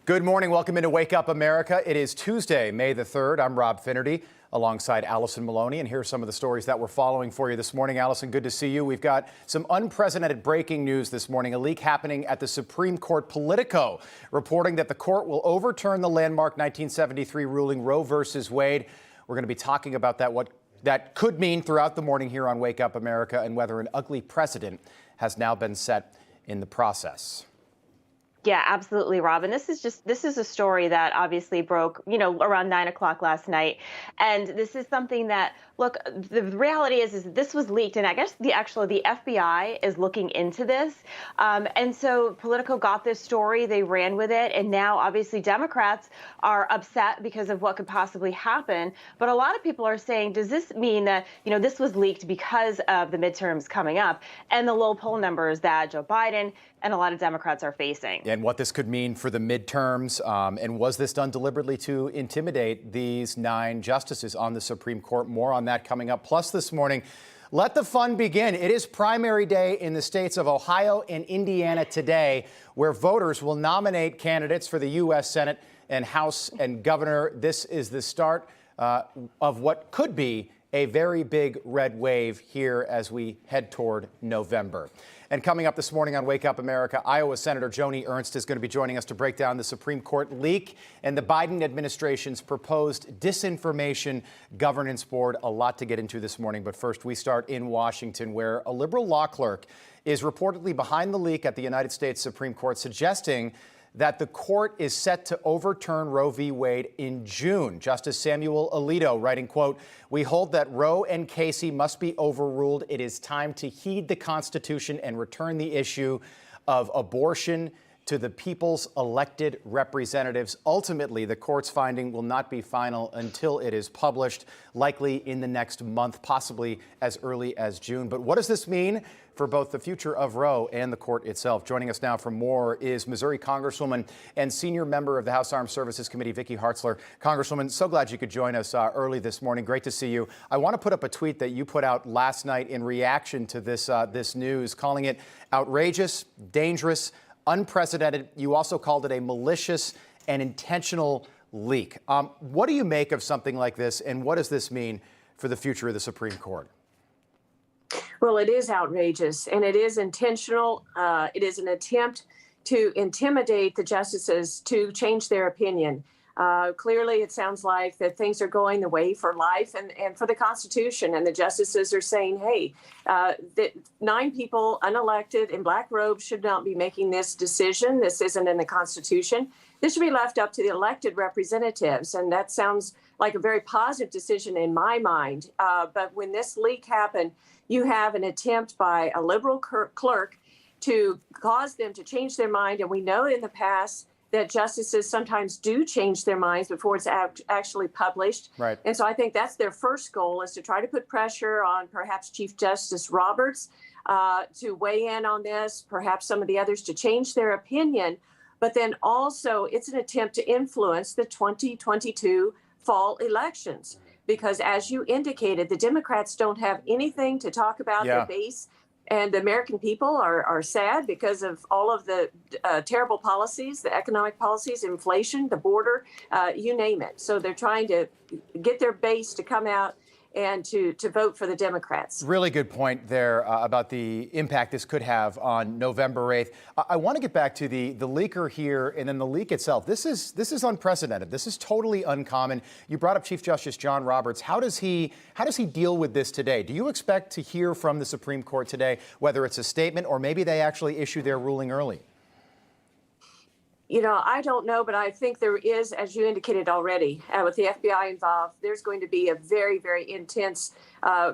Good morning. Welcome into Wake Up America. It is Tuesday, May the 3rd. I'm Rob Finnerty alongside Allison Maloney, and here are some of the stories that we're following for you this morning. Allison, good to see you. We've got some unprecedented breaking news this morning. A leak happening at the Supreme Court. Politico reporting that the court will overturn the landmark 1973 ruling Roe versus Wade. We're going to be talking about that, what that could mean throughout the morning here on Wake Up America, and whether an ugly precedent has now been set in the process. Yeah, absolutely, Rob. And this is a story that obviously broke, around 9 o'clock last night. And this is something that, look, the reality is this was leaked. And I guess the FBI is looking into this. And so Politico got this story, they ran with it. And now obviously Democrats are upset because of what could possibly happen. But a lot of people are saying, does this mean that, this was leaked because of the midterms coming up and the low poll numbers that Joe Biden and a lot of Democrats are facing? And what this could mean for the midterms, and was this done deliberately to intimidate these 9 justices on the Supreme Court? More on that coming up. Plus this morning, let the fun begin. It is primary day in the states of Ohio and Indiana today, where voters will nominate candidates for the U.S. Senate and House and Governor. This is the start of what could be a very big red wave here as we head toward November. And coming up this morning on Wake Up America, Iowa Senator Joni Ernst is going to be joining us to break down the Supreme Court leak and the Biden administration's proposed disinformation governance board. A lot to get into this morning. But first, we start in Washington, where a liberal law clerk is reportedly behind the leak at the United States Supreme Court, suggesting that the court is set to overturn Roe v. Wade in June. Justice Samuel Alito writing, quote, "We hold that Roe and Casey must be overruled. It is time to heed the Constitution and return the issue of abortion to the people's elected representatives." Ultimately, the court's finding will not be final until it is published, likely in the next month, possibly as early as June. But what does this mean for both the future of Roe and the court itself? Joining us now for more is Missouri Congresswoman and senior member of the House Armed Services Committee, Vicki Hartzler. Congresswoman, so glad you could join us early this morning. Great to see you. I want to put up a tweet that you put out last night in reaction to this news, calling it outrageous, dangerous, unprecedented. You also called it a malicious and intentional leak. What do you make of something like this, and what does this mean for the future of the Supreme Court? Well, it is outrageous, and it is intentional. It is an attempt to intimidate the justices to change their opinion. Clearly, it sounds like that things are going the way for life and for the Constitution. And the justices are saying, hey, that 9 people unelected in black robes should not be making this decision. This isn't in the Constitution. This should be left up to the elected representatives. And that sounds like a very positive decision in my mind. But when this leak happened, you have an attempt by a liberal clerk to cause them to change their mind. And we know in the past that justices sometimes do change their minds before it's actually published. Right. And so I think that's their first goal, is to try to put pressure on perhaps Chief Justice Roberts to weigh in on this, perhaps some of the others to change their opinion. But then also it's an attempt to influence the 2022 fall elections. Because as you indicated, the Democrats don't have anything to talk about. Yeah. The base and the American people are sad because of all of the terrible policies, the economic policies, inflation, the border, you name it. So they're trying to get their base to come out and to vote for the Democrats. Really good point there about the impact this could have on November 8th. I want to get back to the leaker here and then the leak itself. This is unprecedented. This is totally uncommon. You brought up Chief Justice John Roberts. How does he deal with this today? Do you expect to hear from the Supreme Court today, whether it's a statement or maybe they actually issue their ruling early? I don't know, but I think there is, as you indicated already, with the FBI involved, there's going to be a very, very intense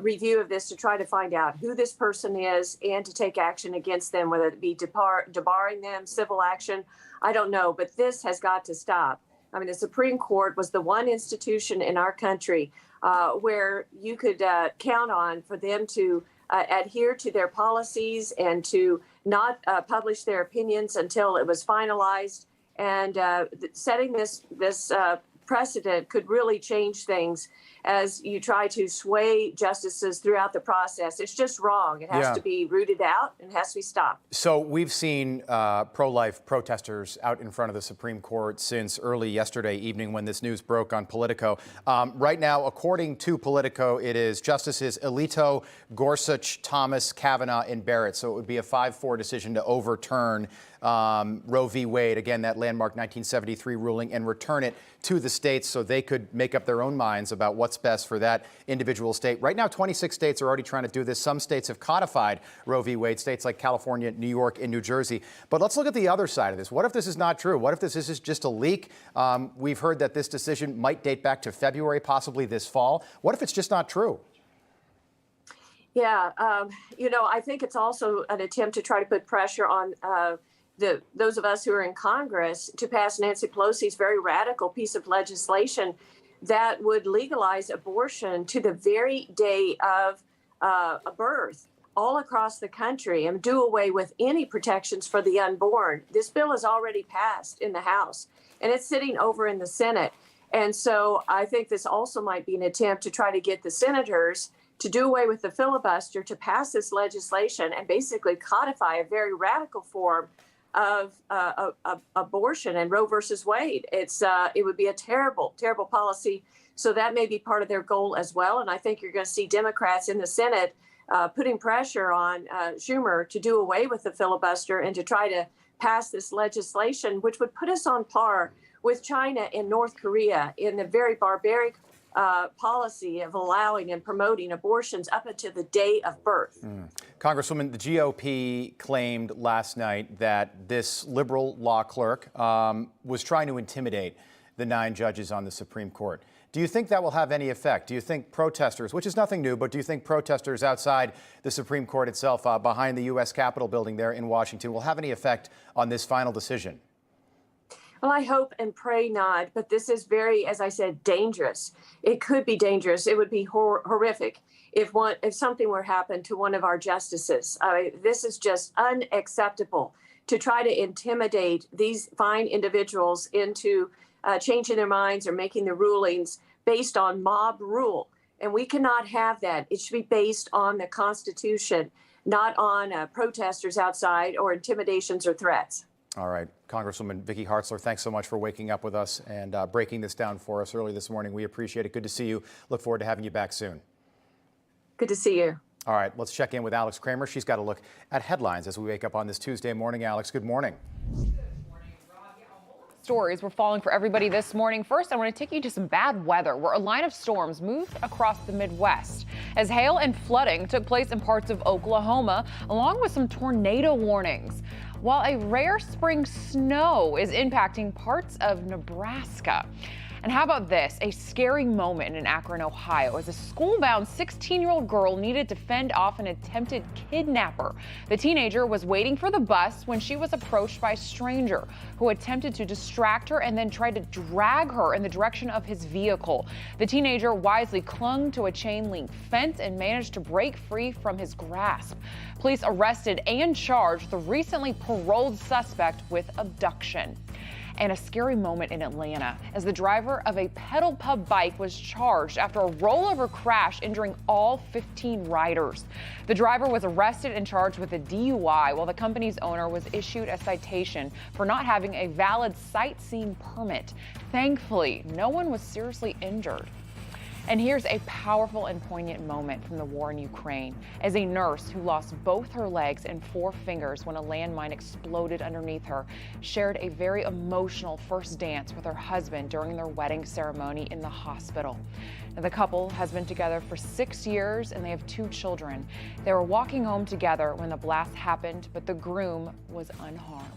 review of this to try to find out who this person is and to take action against them, whether it be debarring them, civil action. I don't know, but this has got to stop. I mean, the Supreme Court was the one institution in our country where you could count on for them to adhere to their policies and to not publish their opinions until it was finalized. And setting this precedent could really change things as you try to sway justices throughout the process. It's just wrong. It has to be rooted out and has to be stopped. So we've seen pro-life protesters out in front of the Supreme Court since early yesterday evening when this news broke on Politico. Right now, according to Politico, it is Justices Alito, Gorsuch, Thomas, Kavanaugh, and Barrett. So it would be a 5-4 decision to overturn Roe v. Wade, again, that landmark 1973 ruling, and return it to the states so they could make up their own minds about what's best for that individual state. Right now, 26 states are already trying to do this. Some states have codified Roe v. Wade, states like California, New York, and New Jersey. But let's look at the other side of this. What if this is not true? What if this is just a leak? We've heard that this decision might date back to February, possibly this fall. What if it's just not true? Yeah, I think it's also an attempt to try to put pressure on those of us who are in Congress to pass Nancy Pelosi's very radical piece of legislation that would legalize abortion to the very day of a birth all across the country and do away with any protections for the unborn. This bill is already passed in the House and it's sitting over in the Senate. And so I think this also might be an attempt to try to get the senators to do away with the filibuster, to pass this legislation and basically codify a very radical form of abortion and Roe versus Wade. It would be a terrible, terrible policy. So that may be part of their goal as well. And I think you're going to see Democrats in the Senate putting pressure on Schumer to do away with the filibuster and to try to pass this legislation, which would put us on par with China and North Korea in the very barbaric policy of allowing and promoting abortions up until the day of birth. Congresswoman, the GOP claimed last night that this liberal law clerk was trying to intimidate the 9 judges on the Supreme Court. Do you think that will have any effect? Do you think protesters, which is nothing new, but do you think protesters outside the Supreme Court itself, behind the U.S. Capitol building there in Washington, will have any effect on this final decision? Well, I hope and pray not, but this is very, as I said, dangerous. It could be dangerous. It would be horrific if something were to happen to one of our justices. This is just unacceptable to try to intimidate these fine individuals into changing their minds or making the rulings based on mob rule. And we cannot have that. It should be based on the Constitution, not on protesters outside or intimidations or threats. All right. Congresswoman Vicky Hartzler, thanks so much for waking up with us and breaking this down for us early this morning. We appreciate it. Good to see you. Look forward to having you back soon. Good to see you. All right. Let's check in with Alex Kramer. She's got a look at headlines as we wake up on this Tuesday morning. Alex, good morning. Stories were falling for everybody this morning. First, I want to take you to some bad weather where a line of storms moved across the Midwest as hail and flooding took place in parts of Oklahoma, along with some tornado warnings. While a rare spring snow is impacting parts of Nebraska. And how about this? A scary moment in Akron, Ohio, as a school-bound 16-year-old girl needed to fend off an attempted kidnapper. The teenager was waiting for the bus when she was approached by a stranger who attempted to distract her and then tried to drag her in the direction of his vehicle. The teenager wisely clung to a chain-link fence and managed to break free from his grasp. Police arrested and charged the recently paroled suspect with abduction. And a scary moment in Atlanta as the driver of a pedal pub bike was charged after a rollover crash injuring all 15 riders. The driver was arrested and charged with a DUI while the company's owner was issued a citation for not having a valid sightseeing permit. Thankfully, no one was seriously injured. And here's a powerful and poignant moment from the war in Ukraine as a nurse who lost both her legs and 4 fingers when a landmine exploded underneath her shared a very emotional first dance with her husband during their wedding ceremony in the hospital. Now, the couple has been together for 6 years and they have 2 children. They were walking home together when the blast happened, but the groom was unharmed.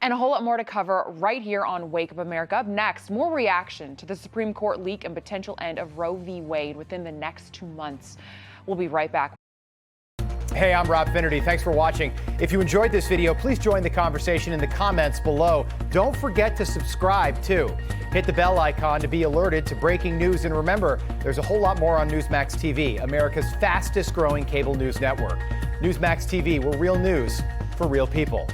And a whole lot more to cover right here on Wake Up America. Up next, more reaction to the Supreme Court leak and potential end of Roe v. Wade within the next 2 months. We'll be right back. Hey, I'm Rob Finnerty. Thanks for watching. If you enjoyed this video, please join the conversation in the comments below. Don't forget to subscribe, too. Hit the bell icon to be alerted to breaking news. And remember, there's a whole lot more on Newsmax TV, America's fastest growing cable news network. Newsmax TV, where real news for real people.